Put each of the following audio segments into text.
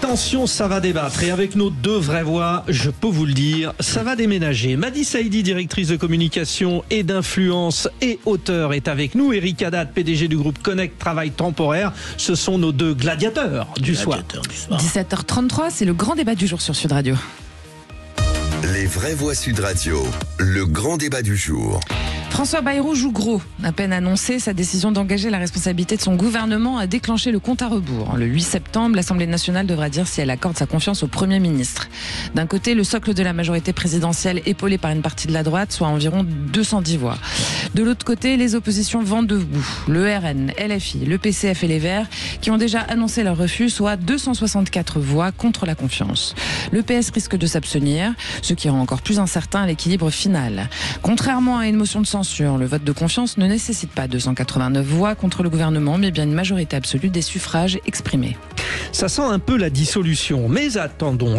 Attention, ça va débattre. Et avec nos deux vraies voix, je peux vous le dire, ça va déménager. Madi Saïdi, directrice de communication et d'influence et auteur, est avec nous. Eric Haddad, PDG du groupe Connect Travail Temporaire. Ce sont nos deux gladiateurs du soir. 17h33, c'est le grand débat du jour sur Sud Radio. Les vraies voix Sud Radio, le grand débat du jour. François Bayrou joue gros. À peine annoncé, sa décision d'engager la responsabilité de son gouvernement a déclenché le compte à rebours. Le 8 septembre, l'Assemblée nationale devra dire si elle accorde sa confiance au Premier ministre. D'un côté, le socle de la majorité présidentielle épaulé par une partie de la droite, soit environ 210 voix. De l'autre côté, les oppositions vont debout. Le RN, LFI, le PCF et les Verts, qui ont déjà annoncé leur refus, soit 264 voix contre la confiance. Le PS risque de s'abstenir, ce qui rend encore plus incertain l'équilibre final. Contrairement à une motion de censure, le vote de confiance ne nécessite pas 289 voix contre le gouvernement, mais bien une majorité absolue des suffrages exprimés. Ça sent un peu la dissolution, mais attendons,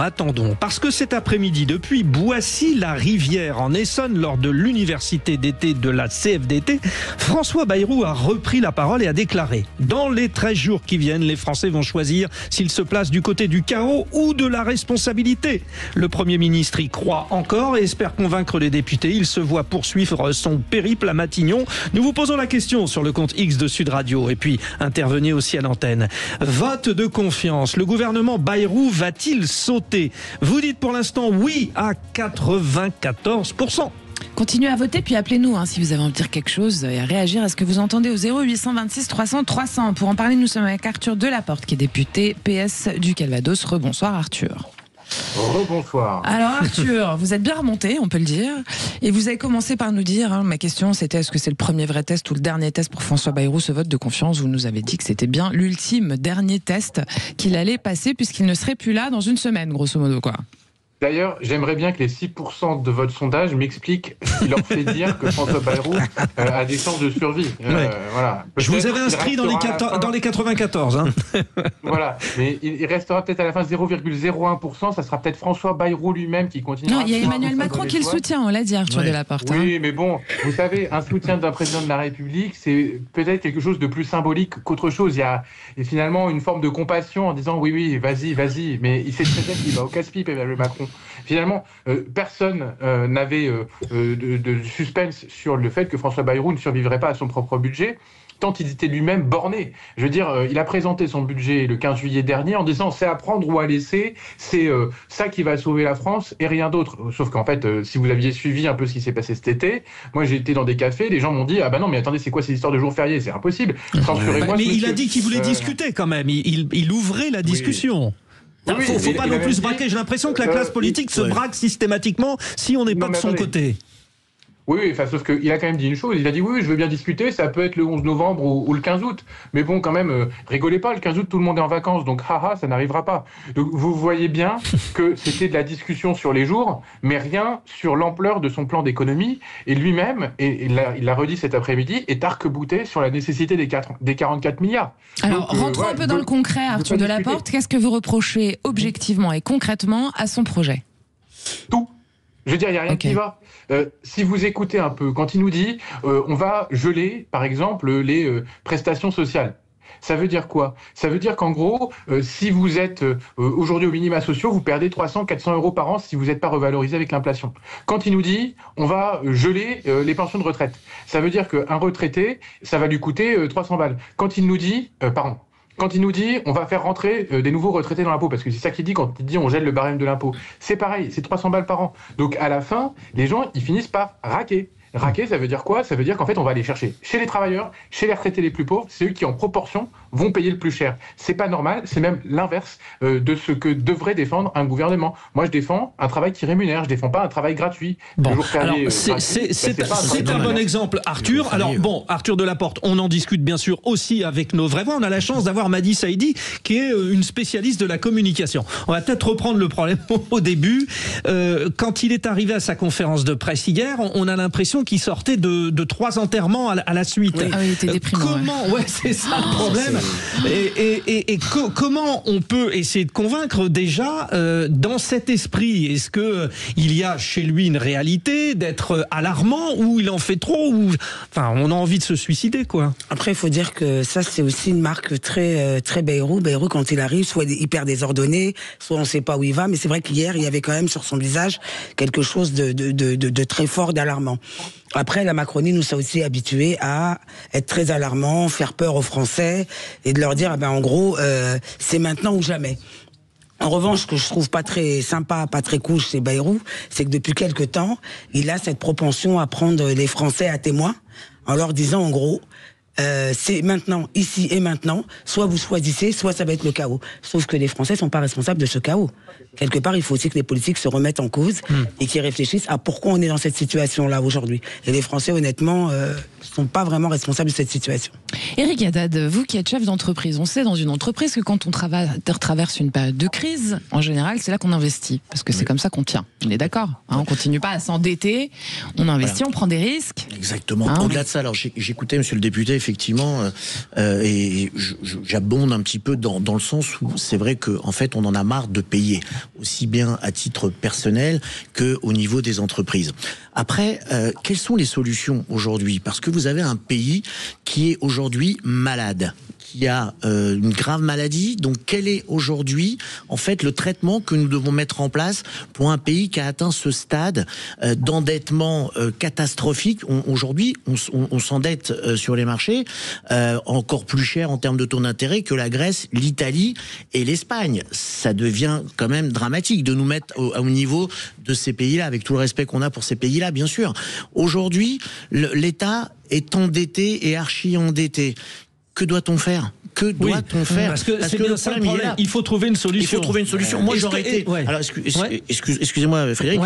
parce que cet après-midi, depuis Boissy-la-Rivière en Essonne, lors de l'université d'été de la CFDT, François Bayrou a repris la parole et a déclaré: dans les 13 jours qui viennent, les Français vont choisir s'ils se placent du côté du chaos ou de la responsabilité. Le Premier ministre y croit encore et espère convaincre les députés. Il se voit poursuivre son périple à Matignon. Nous vous posons la question sur le compte X de Sud Radio et puis intervenez aussi à l'antenne. Vote de confiance. Le gouvernement Bayrou va-t-il sauter? Vous dites pour l'instant oui à 94%. Continuez à voter, puis appelez-nous si vous avez envie de dire quelque chose et à réagir à ce que vous entendez au 0826 300 300. Pour en parler, nous sommes avec Arthur Delaporte, qui est député PS du Calvados. Rebonsoir Arthur. Rebonsoir. Alors Arthur, vous êtes bien remonté, on peut le dire, et vous avez commencé par nous dire, ma question c'était est-ce que c'est le premier vrai test ou le dernier test pour François Bayrou, ce vote de confiance? Vous nous avez dit que c'était bien l'ultime dernier test qu'il allait passer puisqu'il ne serait plus là dans une semaine, grosso modo quoi. D'ailleurs, j'aimerais bien que les 6% de votre sondage m'expliquent ce qui leur fait dire que François Bayrou a des chances de survie. Voilà. Je vous avais inscrit dans les 94. Voilà, mais il restera peut-être à la fin 0,01%. Ça sera peut-être François Bayrou lui-même qui continuera. Non, il y a Emmanuel Macron qui le soutient, on l'a dit, Arthur Delaporte. Oui, mais bon, vous savez, un soutien d'un président de la République, c'est peut-être quelque chose de plus symbolique qu'autre chose. Il y a finalement une forme de compassion en disant oui, vas-y. Mais il sait très bien qu'il va au casse-pipe, Emmanuel Macron. Finalement, personne n'avait de suspense sur le fait que François Bayrou ne survivrait pas à son propre budget, tant il était lui-même borné. Je veux dire, il a présenté son budget le 15 juillet dernier en disant c'est à prendre ou à laisser, c'est ça qui va sauver la France et rien d'autre. Sauf qu'en fait, si vous aviez suivi un peu ce qui s'est passé cet été, moi j'ai été dans des cafés, les gens m'ont dit ah bah non mais attendez, c'est quoi ces histoires de jours fériés? C'est impossible. Censurez-moi. Mais il a dit qu'il voulait discuter quand même. Il ouvrait la discussion. Il ne faut pas non plus se braquer. J'ai l'impression que la classe politique se braque systématiquement si on n'est pas de son côté. Oui, sauf qu'il a quand même dit une chose. Il a dit oui, je veux bien discuter, ça peut être le 11 novembre ou le 15 août. Mais bon, quand même, rigolez pas, le 15 août, tout le monde est en vacances, donc ça n'arrivera pas. Donc vous voyez bien que c'était de la discussion sur les jours, mais rien sur l'ampleur de son plan d'économie. Et lui-même, et il l'a redit cet après-midi, est arc-bouté sur la nécessité des 44 milliards. Alors, rentrons un peu dans le concret, Arthur Delaporte. Qu'est-ce que vous reprochez objectivement et concrètement à son projet? Tout. Je veux dire, il n'y a rien qui va. Si vous écoutez un peu, quand il nous dit on va geler, par exemple, les prestations sociales. Ça veut dire quoi? Ça veut dire qu'en gros, si vous êtes aujourd'hui au minima sociaux, vous perdez 300-400 euros par an si vous n'êtes pas revalorisé avec l'inflation. Quand il nous dit on va geler les pensions de retraite, ça veut dire qu'un retraité, ça va lui coûter 300 balles. Quand il nous dit, quand il nous dit on va faire rentrer des nouveaux retraités dans l'impôt, parce que c'est ça qu'il dit quand il dit on gèle le barème de l'impôt, c'est pareil, c'est 300 balles par an. Donc à la fin, les gens, ils finissent par raquer. Raquer, ça veut dire quoi? Ça veut dire qu'en fait, on va aller chercher chez les travailleurs, chez les retraités les plus pauvres, c'est eux qui, en proportion, vont payer le plus cher. C'est pas normal, c'est même l'inverse de ce que devrait défendre un gouvernement. Moi, je défends un travail qui rémunère, je défends pas un travail gratuit. Bon, c'est un bon exemple, Arthur. Alors bon, Arthur Delaporte, on en discute bien sûr aussi avec nos vraies voix. On a la chance d'avoir Madi Saïdi, qui est une spécialiste de la communication. On va peut-être reprendre le problème au début. Quand il est arrivé à sa conférence de presse hier, on a l'impression qui sortait de 3 enterrements à la suite. Oui. Ah oui, il était déprimant. Comment, ouais, c'est ça le problème. Et comment on peut essayer de convaincre déjà dans cet esprit? Est-ce que il y a chez lui une réalité d'être alarmant, ou il en fait trop, ou enfin on a envie de se suicider, quoi? Après, il faut dire que ça, c'est aussi une marque très Bayrou. Bayrou, quand il arrive, soit hyper désordonné, soit on ne sait pas où il va. Mais c'est vrai qu'hier, il y avait quand même sur son visage quelque chose de très fort, d'alarmant. Après, la Macronie nous a aussi habitués à être très alarmants, faire peur aux Français et de leur dire, ah ben, en gros, c'est maintenant ou jamais. En revanche, ce que je trouve pas très sympa, pas très cool chez Bayrou, c'est que depuis quelque temps, il a cette propension à prendre les Français à témoin en leur disant, en gros, c'est maintenant, ici et maintenant, soit vous choisissez, soit ça va être le chaos. Sauf que les Français sont pas responsables de ce chaos. Quelque part, il faut aussi que les politiques se remettent en cause et qu'ils réfléchissent à pourquoi on est dans cette situation-là aujourd'hui. Et les Français, honnêtement, sont pas vraiment responsables de cette situation. Éric Haddad, vous qui êtes chef d'entreprise, on sait dans une entreprise que quand on traverse une période de crise, en général, c'est là qu'on investit, parce que c'est comme ça qu'on tient. On est d'accord, hein, on continue pas à s'endetter, on investit, on prend des risques. Exactement. Au-delà de ça, alors j'écoutais Monsieur le député, effectivement, et j'abonde un petit peu dans le sens où c'est vrai qu'en fait, on en a marre de payer, aussi bien à titre personnel qu'au niveau des entreprises. Après, quelles sont les solutions aujourd'hui? Parce que vous avez un pays qui est aujourd'hui malade, qui a une grave maladie. Donc, quel est aujourd'hui, en fait, le traitement que nous devons mettre en place pour un pays qui a atteint ce stade d'endettement catastrophique? Aujourd'hui, on s'endette sur les marchés encore plus cher en termes de taux d'intérêt que la Grèce, l'Italie et l'Espagne. Ça devient quand même dramatique de nous mettre au niveau de ces pays-là, avec tout le respect qu'on a pour ces pays-là, bien sûr. Aujourd'hui, l'État est endetté et archi-endetté. Que doit-on faire? Que doit-on faire? Parce que c'est bien ça le problème. Il faut trouver une solution. Il faut trouver une solution. Moi, j'aurais été... Alors, excusez-moi, Frédéric.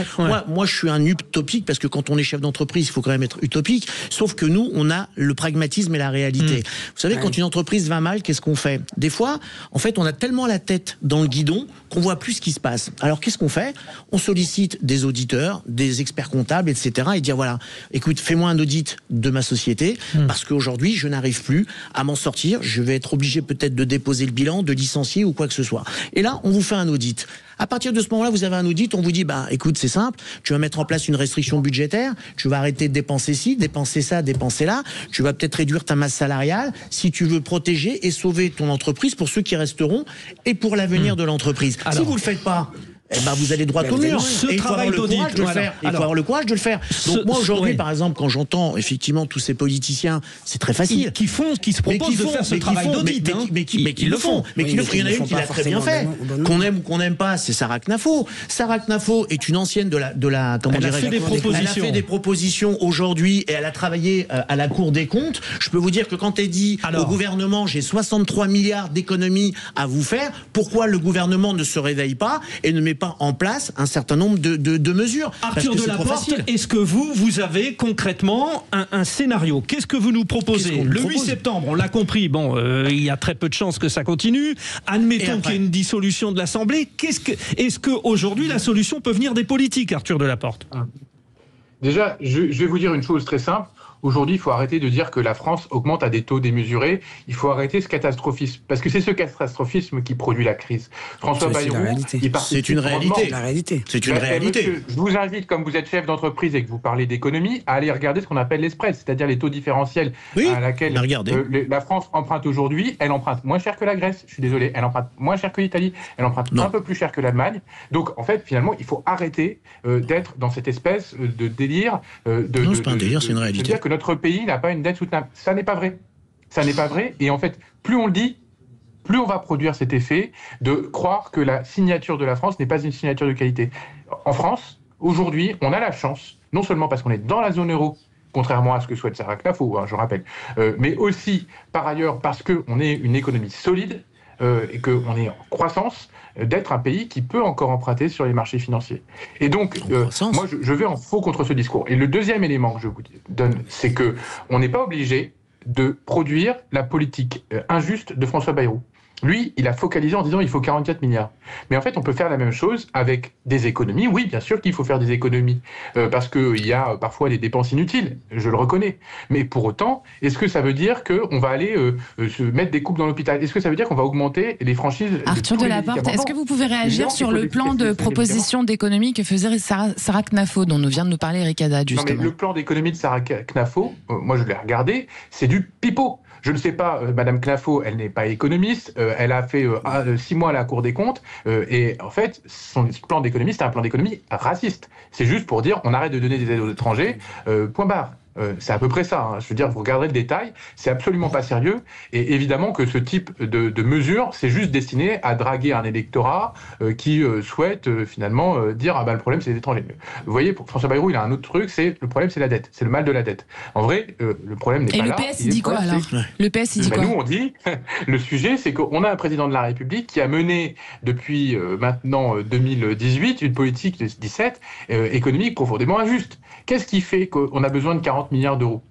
Moi, je suis un utopique, parce que quand on est chef d'entreprise, il faut quand même être utopique. Sauf que nous, on a le pragmatisme et la réalité. Vous savez, quand une entreprise va mal, qu'est-ce qu'on fait? Des fois, en fait, on a tellement la tête dans le guidon qu'on voit plus ce qui se passe. Alors, qu'est-ce qu'on fait? On sollicite des auditeurs, des experts comptables, etc. et dire, voilà, écoute, fais-moi un audit de ma société, parce qu'aujourd'hui, je n'arrive plus à m'en sortir. Je vais être obligé peut-être de déposer le bilan, de licencier ou quoi que ce soit. Et là, on vous fait un audit. À partir de ce moment-là, vous avez un audit, on vous dit, bah, écoute, c'est simple, tu vas mettre en place une restriction budgétaire, tu vas arrêter de dépenser ci, dépenser ça, dépenser là, tu vas peut-être réduire ta masse salariale si tu veux protéger et sauver ton entreprise pour ceux qui resteront et pour l'avenir de l'entreprise. Si vous le faites pas, eh ben vous allez droit au mur. Et il faut avoir le courage de le faire. Il faut avoir le courage de le faire. Donc moi aujourd'hui, par exemple, quand j'entends effectivement tous ces politiciens, c'est très facile. Qui se proposent de faire ce travail d'audit, mais qui le font. Mais qui le font. Il y en a une qui l'a très bien fait. Qu'on aime ou qu'on n'aime pas, c'est Sarah Knafo. Sarah Knafo est une ancienne de la comment dirais-je. Elle a fait des propositions aujourd'hui et elle a travaillé à la Cour des comptes. Je peux vous dire que quand elle dit au gouvernement, j'ai 63 milliards d'économies à vous faire, pourquoi le gouvernement ne se réveille pas et ne met pas en place un certain nombre de mesures? Arthur Delaporte, est-ce que vous avez concrètement un scénario? Qu'est-ce que vous nous proposez? Le 8 septembre, on l'a compris, bon, il y a très peu de chances que ça continue. Admettons qu'il y ait une dissolution de l'Assemblée. Est-ce qu'aujourd'hui, la solution peut venir des politiques, Arthur Delaporte? Déjà, je vais vous dire une chose très simple. Aujourd'hui, il faut arrêter de dire que la France augmente à des taux démesurés. Il faut arrêter ce catastrophisme. Parce que c'est ce catastrophisme qui produit la crise. François Bayrou, c'est une réalité. C'est une réalité. Monsieur, je vous invite, comme vous êtes chef d'entreprise et que vous parlez d'économie, à aller regarder ce qu'on appelle les spreads, c'est-à-dire les taux différentiels à laquelle la France emprunte aujourd'hui. Elle emprunte moins cher que la Grèce, je suis désolé. Elle emprunte moins cher que l'Italie. Elle emprunte un peu plus cher que l'Allemagne. Donc, en fait, finalement, il faut arrêter d'être dans cette espèce de délire. Non, c'est pas un délire, c'est une réalité. Notre pays n'a pas une dette soutenable. Ça n'est pas vrai. Ça n'est pas vrai. Et en fait, plus on le dit, plus on va produire cet effet de croire que la signature de la France n'est pas une signature de qualité. En France, aujourd'hui, on a la chance, non seulement parce qu'on est dans la zone euro, contrairement à ce que souhaite Sarah Knafo, je rappelle, mais aussi, par ailleurs, parce qu'on est une économie solide et qu'on est en croissance, d'être un pays qui peut encore emprunter sur les marchés financiers. Et donc, moi, je vais en faux contre ce discours. Et le deuxième élément que je vous donne, c'est qu'on n'est pas obligé de produire la politique injuste de François Bayrou. Lui, il a focalisé en disant il faut 44 milliards. Mais en fait, on peut faire la même chose avec des économies. Oui, bien sûr qu'il faut faire des économies, parce qu'il y a parfois des dépenses inutiles, je le reconnais. Mais pour autant, est-ce que ça veut dire qu'on va aller se mettre des coupes dans l'hôpital? Est-ce que ça veut dire qu'on va augmenter les franchises? Arthur Delaporte, est-ce que vous pouvez réagir sur le plan de proposition d'économie que faisait Sarah Knafo, dont vient de nous parler Eric Haddad, justement? Non, mais le plan d'économie de Sarah Knafo, moi je l'ai regardé, c'est du pipeau. Je ne sais pas, Madame Knafo, elle n'est pas économiste, elle a fait 6 mois à la Cour des comptes, et en fait, son plan d'économie, c'est un plan d'économie raciste. C'est juste pour dire, on arrête de donner des aides aux étrangers, point barre. C'est à peu près ça. Je veux dire, vous regarderez le détail, c'est absolument pas sérieux. Et évidemment que ce type de mesure, c'est juste destiné à draguer un électorat qui souhaite finalement dire ah ben le problème c'est les étrangers. Vous voyez, pour François Bayrou, il a un autre truc, le problème c'est la dette, c'est le mal de la dette. En vrai, le problème n'est pas là. Et le PS il dit quoi alors? Le PS il dit quoi? Nous on dit, le sujet c'est qu'on a un président de la République qui a mené depuis maintenant 2018 une politique de 17 économique profondément injuste. Qu'est-ce qui fait qu'on a besoin de 40 milliards d'euros?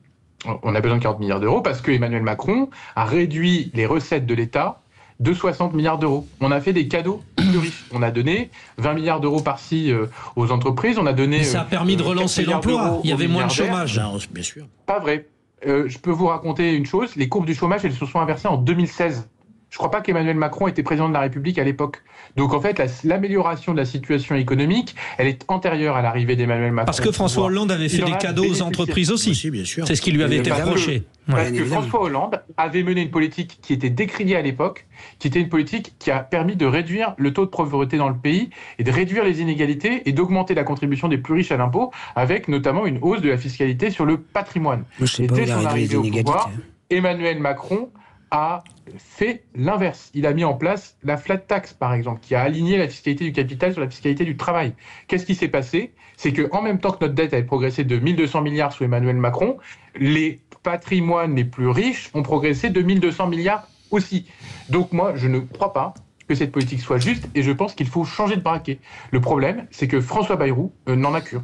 On a besoin de 40 milliards d'euros parce que Emmanuel Macron a réduit les recettes de l'État de 60 milliards d'euros. On a fait des cadeaux plus riches. On a donné 20 milliards d'euros par-ci aux entreprises. On a donné. Mais ça a permis de relancer l'emploi. Il y avait moins de chômage. Bien sûr. Pas vrai. Je peux vous raconter une chose. Les courbes du chômage, elles se sont inversées en 2016. Je ne crois pas qu'Emmanuel Macron était président de la République à l'époque. Donc en fait, l'amélioration de la situation économique, elle est antérieure à l'arrivée d'Emmanuel Macron. Parce que François Hollande avait fait des cadeaux aux entreprises aussi. Bien sûr. C'est ce qui lui avait été reproché. Parce que François Hollande avait mené une politique qui était décriée à l'époque, qui était une politique qui a permis de réduire le taux de pauvreté dans le pays et de réduire les inégalités et d'augmenter la contribution des plus riches à l'impôt, avec notamment une hausse de la fiscalité sur le patrimoine. Et dès son arrivée au pouvoir, Emmanuel Macron a fait l'inverse. Il a mis en place la flat tax, par exemple, qui a aligné la fiscalité du capital sur la fiscalité du travail. Qu'est-ce qui s'est passé? C'est qu'en même temps que notre dette avait progressé de 1200 milliards sous Emmanuel Macron, les patrimoines les plus riches ont progressé de 1200 milliards aussi. Donc moi, je ne crois pas que cette politique soit juste et je pense qu'il faut changer de braquet. Le problème, c'est que François Bayrou n'en a cure.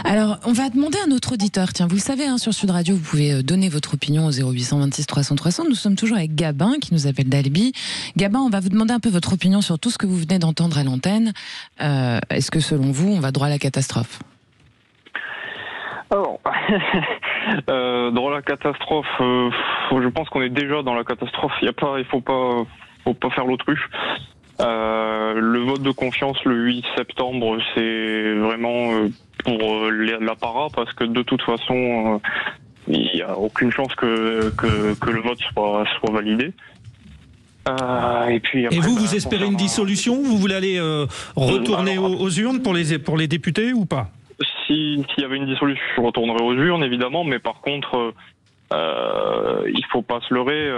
Alors, on va demander à notre auditeur. Tiens, vous le savez, sur Sud Radio, vous pouvez donner votre opinion au 0826 300 300. Nous sommes toujours avec Gabin, qui nous appelle d'Albi. Gabin, on va vous demander un peu votre opinion sur tout ce que vous venez d'entendre à l'antenne. Est-ce que, selon vous, on va droit à la catastrophe? Alors, dans la catastrophe, je pense qu'on est déjà dans la catastrophe. Il faut pas faire l'autruche. Le vote de confiance le 8 septembre, c'est vraiment pour l'apparat, parce que de toute façon, il n'y a aucune chance que le vote soit validé. Et puis après, et vous espérez une dissolution? Vous voulez aller retourner aux urnes pour les députés ou pas? S'il y avait une dissolution, je retournerai aux urnes, évidemment, mais par contre... il faut pas se leurrer,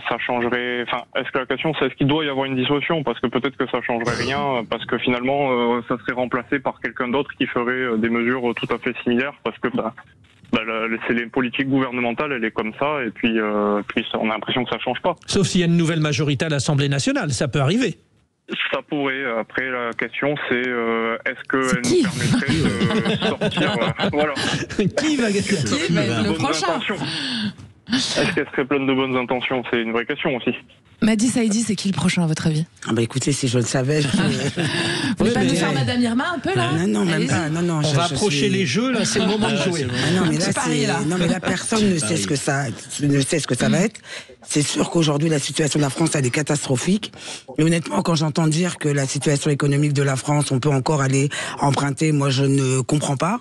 ça changerait. Enfin, est-ce que la question c'est est-ce qu'il doit y avoir une dissolution? Parce que peut-être que ça changerait rien, parce que finalement ça serait remplacé par quelqu'un d'autre qui ferait des mesures tout à fait similaires, parce que c'est les politiques gouvernementales, elle est comme ça, et puis on a l'impression que ça change pas. Sauf s'il y a une nouvelle majorité à l'Assemblée nationale, ça peut arriver. Ça pourrait. Après, la question, c'est est-ce qu'elle nous permettrait de sortir voilà. Qui va le prochain? Est-ce qu'elle serait pleine de bonnes intentions? C'est une vraie question aussi. Madi Saïdi, c'est qui le prochain à votre avis? Écoutez, si je le savais... Vous voulez pas nous faire Madame Irma un peu là? Non, même pas. Non, on va approcher les jeux, là, c'est le moment de jouer. Non, mais là, personne ne sait ce que ça va être. C'est sûr qu'aujourd'hui, la situation de la France, elle est catastrophique. Et honnêtement, quand j'entends dire que la situation économique de la France, on peut encore aller emprunter, moi, je ne comprends pas.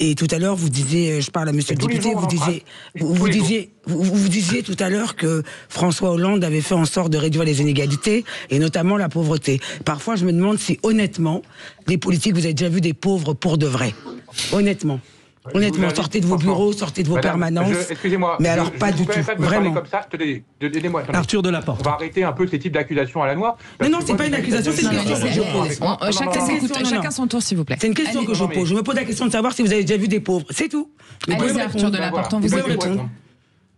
Et tout à l'heure, vous disiez, je parle à monsieur le député, vous disiez tout à l'heure que François Hollande avait fait en sorte de réduire les inégalités et notamment la pauvreté. Parfois, je me demande si, honnêtement, les politiques, vous avez déjà vu des pauvres pour de vrai. Honnêtement. Honnêtement, sortez de vos bureaux, sortez de vos permanences. Excusez-moi. Mais alors, pas du tout. Vraiment. Comme ça, donnez-moi. Arthur Delaporte. On va arrêter un peu ces types d'accusations à la noix. Mais non, c'est pas une accusation, c'est une question que je pose. Chacun son tour, s'il vous plaît. C'est une question que je pose. Je me pose la question de savoir si vous avez déjà vu des pauvres. C'est tout. Allez-y, Arthur Delaporte, on vous écoute.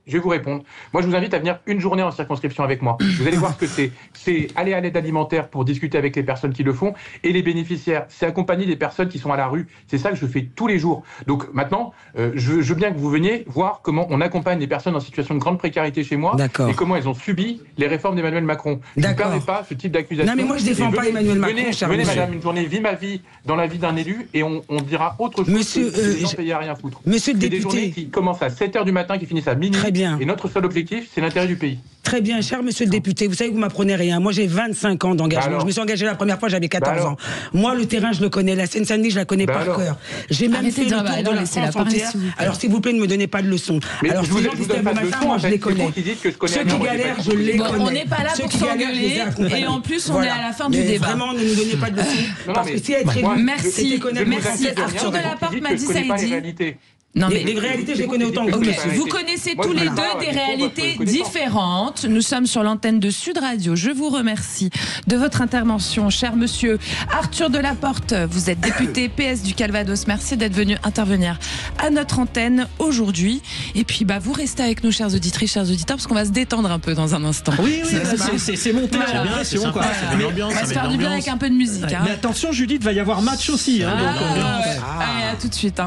Je vais vous répondre. Moi, je vous invite à venir une journée en circonscription avec moi. Vous allez voir ce que c'est. C'est aller à l'aide alimentaire pour discuter avec les personnes qui le font et les bénéficiaires. C'est accompagner des personnes qui sont à la rue. C'est ça que je fais tous les jours. Donc maintenant, je veux bien que vous veniez voir comment on accompagne les personnes en situation de grande précarité chez moi et comment elles ont subi les réformes d'Emmanuel Macron. Je ne permets pas ce type d'accusation. Non, mais moi, je défends pas Emmanuel Macron. Venez, madame, une journée, vie ma vie dans la vie d'un élu et on dira autre chose. Monsieur, que les gens payés à rien foutre. Monsieur le député. député. Des journées qui commencent à 7h du matin, qui finissent à minuit. Très bien. Et notre seul objectif, c'est l'intérêt du pays. Très bien, cher monsieur le député, vous savez que vous m'apprenez rien. Moi, j'ai 25 ans d'engagement. Je me suis engagé la première fois, j'avais 14 ans. Moi, le terrain, je le connais. La Seine-Saint-Denis, je la connais par cœur. J'ai même fait le tour de la France entière. Alors, s'il vous plaît, ne me donnez pas de leçons. Alors, je vous donne pas de leçons, moi, je les connais. Ceux qui galèrent, je les connais. On n'est pas là pour s'engueuler. Et en plus, on est à la fin du débat. Vraiment, ne nous donnez pas de leçons. Parce que si être élu, merci. Arthur Delaporte m'a dit ça, il dit. Non, mais les réalités, je les connais autant que vous. Vous connaissez tous les deux des réalités différentes. Nous sommes sur l'antenne de Sud Radio. Je vous remercie de votre intervention, cher monsieur Arthur Delaporte. Vous êtes député PS du Calvados. Merci d'être venu intervenir à notre antenne aujourd'hui. Et puis, vous restez avec nous, chères auditrices, chers auditeurs, parce qu'on va se détendre un peu dans un instant. Oui, c'est monté. On va se faire du bien avec un peu de musique. Mais attention, Judith, va y avoir match aussi. Allez, à tout de suite.